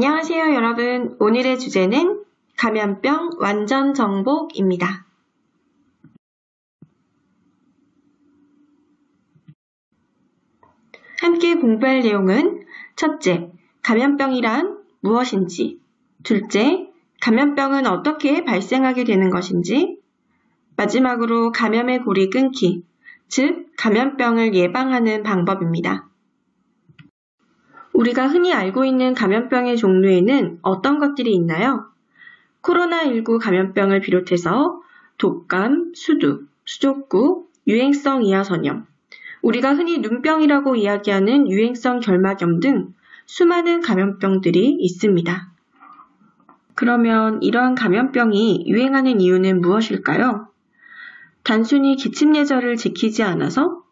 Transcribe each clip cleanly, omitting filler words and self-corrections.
안녕하세요, 여러분. 오늘의 주제는 감염병 완전 정복입니다. 함께 공부할 내용은 첫째, 감염병이란 무엇인지, 둘째, 감염병은 어떻게 발생하게 되는 것인지, 마지막으로 감염의 고리 끊기, 즉 감염병을 예방하는 방법입니다. 우리가 흔히 알고 있는 감염병의 종류에는 어떤 것들이 있나요? 코로나19 감염병을 비롯해서 독감, 수두, 수족구, 유행성 이하선염, 우리가 흔히 눈병이라고 이야기하는 유행성 결막염 등 수많은 감염병들이 있습니다. 그러면 이러한 감염병이 유행하는 이유는 무엇일까요? 단순히 기침 예절을 지키지 않아서?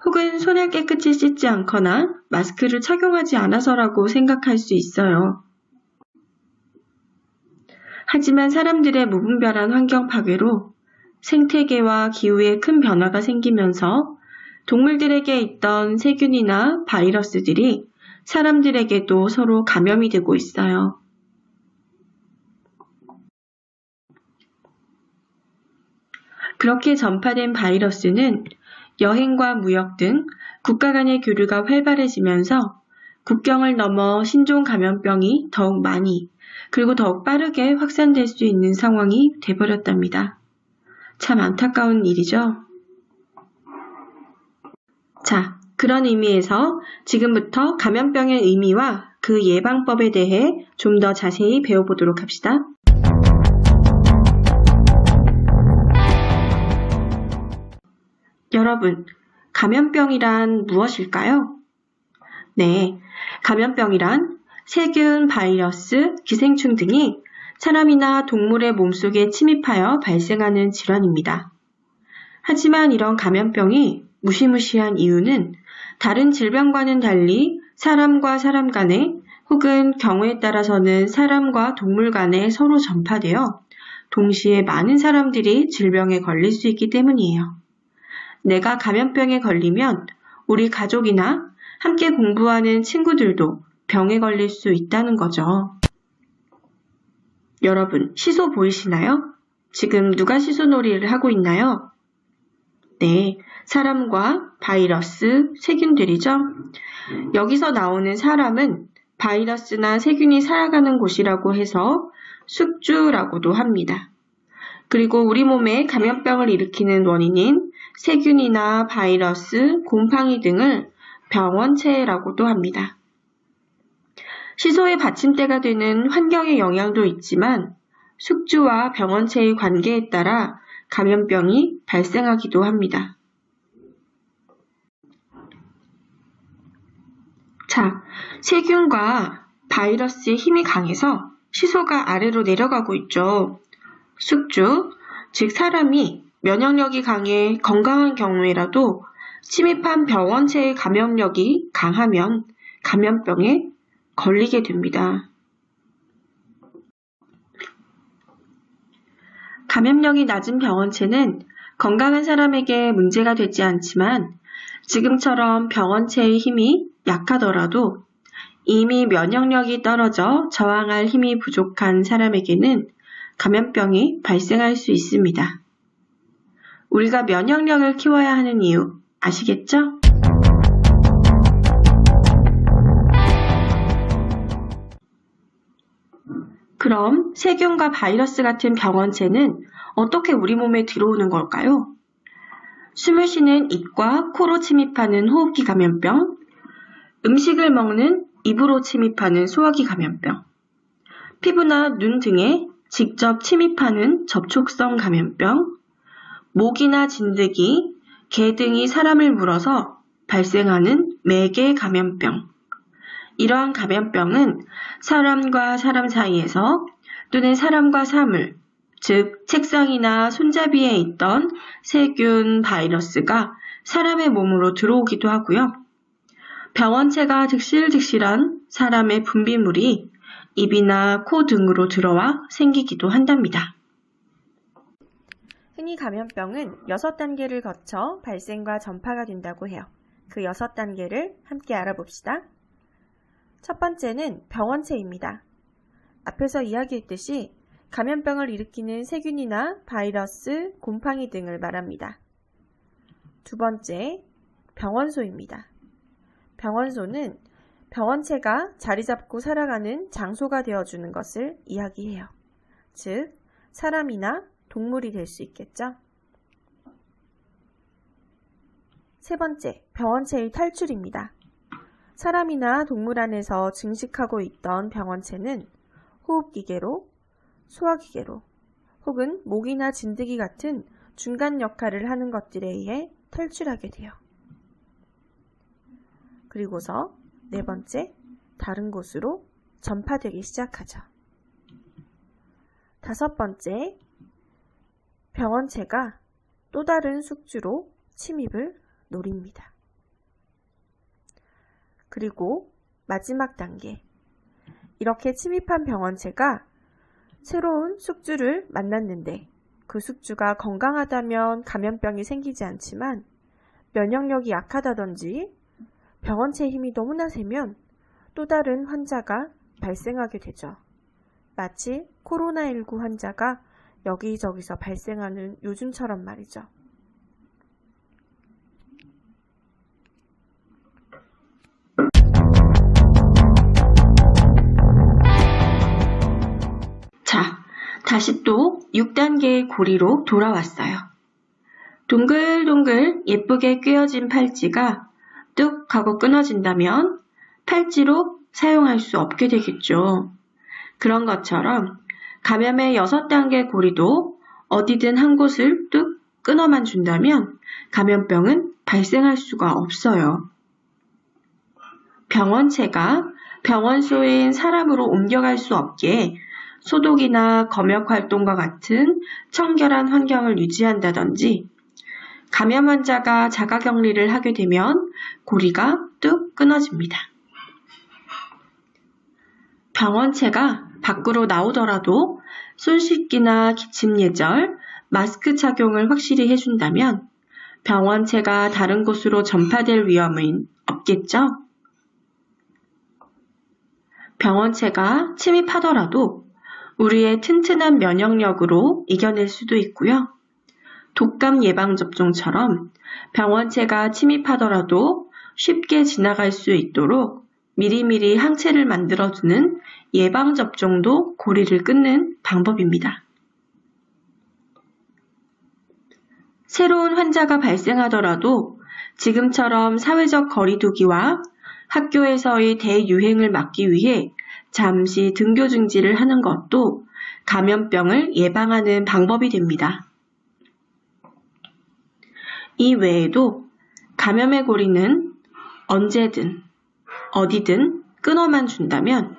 혹은 손을 깨끗이 씻지 않거나 마스크를 착용하지 않아서라고 생각할 수 있어요. 하지만 사람들의 무분별한 환경 파괴로 생태계와 기후에 큰 변화가 생기면서 동물들에게 있던 세균이나 바이러스들이 사람들에게도 서로 감염이 되고 있어요. 그렇게 전파된 바이러스는 여행과 무역 등 국가 간의 교류가 활발해지면서 국경을 넘어 신종 감염병이 더욱 많이 그리고 더욱 빠르게 확산될 수 있는 상황이 돼버렸답니다. 참 안타까운 일이죠. 자, 그런 의미에서 지금부터 감염병의 의미와 그 예방법에 대해 좀 더 자세히 배워보도록 합시다. 여러분, 감염병이란 무엇일까요? 네, 감염병이란 세균, 바이러스, 기생충 등이 사람이나 동물의 몸속에 침입하여 발생하는 질환입니다. 하지만 이런 감염병이 무시무시한 이유는 다른 질병과는 달리 사람과 사람 간에 혹은 경우에 따라서는 사람과 동물 간에 서로 전파되어 동시에 많은 사람들이 질병에 걸릴 수 있기 때문이에요. 내가 감염병에 걸리면 우리 가족이나 함께 공부하는 친구들도 병에 걸릴 수 있다는 거죠. 여러분, 시소 보이시나요? 지금 누가 시소놀이를 하고 있나요? 네, 사람과 바이러스, 세균들이죠. 여기서 나오는 사람은 바이러스나 세균이 살아가는 곳이라고 해서 숙주라고도 합니다. 그리고 우리 몸에 감염병을 일으키는 원인인 세균이나 바이러스, 곰팡이 등을 병원체라고도 합니다. 시소의 받침대가 되는 환경의 영향도 있지만 숙주와 병원체의 관계에 따라 감염병이 발생하기도 합니다. 자, 세균과 바이러스의 힘이 강해서 시소가 아래로 내려가고 있죠. 숙주, 즉 사람이 면역력이 강해 건강한 경우에라도 침입한 병원체의 감염력이 강하면 감염병에 걸리게 됩니다. 감염력이 낮은 병원체는 건강한 사람에게 문제가 되지 않지만 지금처럼 병원체의 힘이 약하더라도 이미 면역력이 떨어져 저항할 힘이 부족한 사람에게는 감염병이 발생할 수 있습니다. 우리가 면역력을 키워야 하는 이유 아시겠죠? 그럼 세균과 바이러스 같은 병원체는 어떻게 우리 몸에 들어오는 걸까요? 숨을 쉬는 입과 코로 침입하는 호흡기 감염병, 음식을 먹는 입으로 침입하는 소화기 감염병, 피부나 눈 등에 직접 침입하는 접촉성 감염병, 모기나 진드기, 개 등이 사람을 물어서 발생하는 매개 감염병. 이러한 감염병은 사람과 사람 사이에서 또는 사람과 사물, 즉 책상이나 손잡이에 있던 세균, 바이러스가 사람의 몸으로 들어오기도 하고요. 병원체가 득실득실한 사람의 분비물이 입이나 코 등으로 들어와 생기기도 한답니다. 흔히 감염병은 6단계를 거쳐 발생과 전파가 된다고 해요. 그 6단계를 함께 알아봅시다. 첫 번째는 병원체입니다. 앞에서 이야기했듯이 감염병을 일으키는 세균이나 바이러스, 곰팡이 등을 말합니다. 두 번째, 병원소입니다. 병원소는 병원체가 자리 잡고 살아가는 장소가 되어주는 것을 이야기해요. 즉, 사람이나 동물이 될 수 있겠죠. 세 번째, 병원체의 탈출입니다. 사람이나 동물 안에서 증식하고 있던 병원체는 호흡기계로, 소화기계로, 혹은 목이나 진드기 같은 중간 역할을 하는 것들에 의해 탈출하게 돼요. 그리고서 네 번째, 다른 곳으로 전파되기 시작하죠. 다섯 번째, 병원체가 또 다른 숙주로 침입을 노립니다. 그리고 마지막 단계, 이렇게 침입한 병원체가 새로운 숙주를 만났는데 그 숙주가 건강하다면 감염병이 생기지 않지만 면역력이 약하다든지 병원체의 힘이 너무나 세면 또 다른 환자가 발생하게 되죠. 마치 코로나19 환자가 여기저기서 발생하는 요즘처럼 말이죠. 자, 다시 또 6단계의 고리로 돌아왔어요. 동글동글 예쁘게 꿰어진 팔찌가 뚝 하고 끊어진다면 팔찌로 사용할 수 없게 되겠죠. 그런 것처럼 감염의 6단계 고리도 어디든 한 곳을 뚝 끊어만 준다면 감염병은 발생할 수가 없어요. 병원체가 병원소인 사람으로 옮겨갈 수 없게 소독이나 검역 활동과 같은 청결한 환경을 유지한다든지 감염 환자가 자가격리를 하게 되면 고리가 뚝 끊어집니다. 병원체가 밖으로 나오더라도 손 씻기나 기침 예절, 마스크 착용을 확실히 해준다면 병원체가 다른 곳으로 전파될 위험은 없겠죠? 병원체가 침입하더라도 우리의 튼튼한 면역력으로 이겨낼 수도 있고요. 독감 예방접종처럼 병원체가 침입하더라도 쉽게 지나갈 수 있도록 미리미리 항체를 만들어주는 예방접종도 고리를 끊는 방법입니다. 새로운 환자가 발생하더라도 지금처럼 사회적 거리두기와 학교에서의 대유행을 막기 위해 잠시 등교 중지를 하는 것도 감염병을 예방하는 방법이 됩니다. 이 외에도 감염의 고리는 언제든 어디든 끊어만 준다면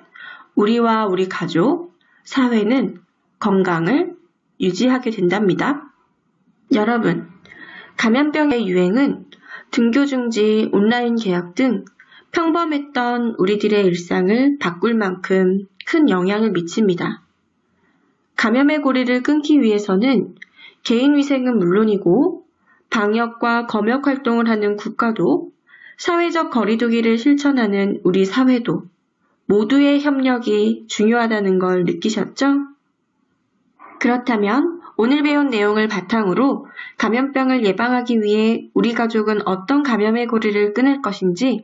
우리와 우리 가족, 사회는 건강을 유지하게 된답니다. 여러분, 감염병의 유행은 등교 중지, 온라인 계약 등 평범했던 우리들의 일상을 바꿀 만큼 큰 영향을 미칩니다. 감염의 고리를 끊기 위해서는 개인위생은 물론이고 방역과 검역 활동을 하는 국가도 사회적 거리두기를 실천하는 우리 사회도 모두의 협력이 중요하다는 걸 느끼셨죠? 그렇다면 오늘 배운 내용을 바탕으로 감염병을 예방하기 위해 우리 가족은 어떤 감염의 고리를 끊을 것인지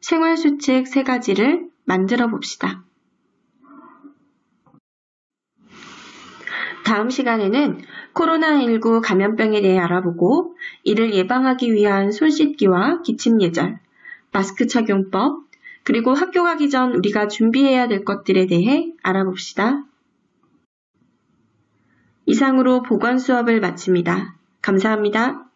생활수칙 3가지를 만들어 봅시다. 다음 시간에는 코로나19 감염병에 대해 알아보고 이를 예방하기 위한 손 씻기와 기침 예절, 마스크 착용법, 그리고 학교 가기 전 우리가 준비해야 될 것들에 대해 알아봅시다. 이상으로 보건 수업을 마칩니다. 감사합니다.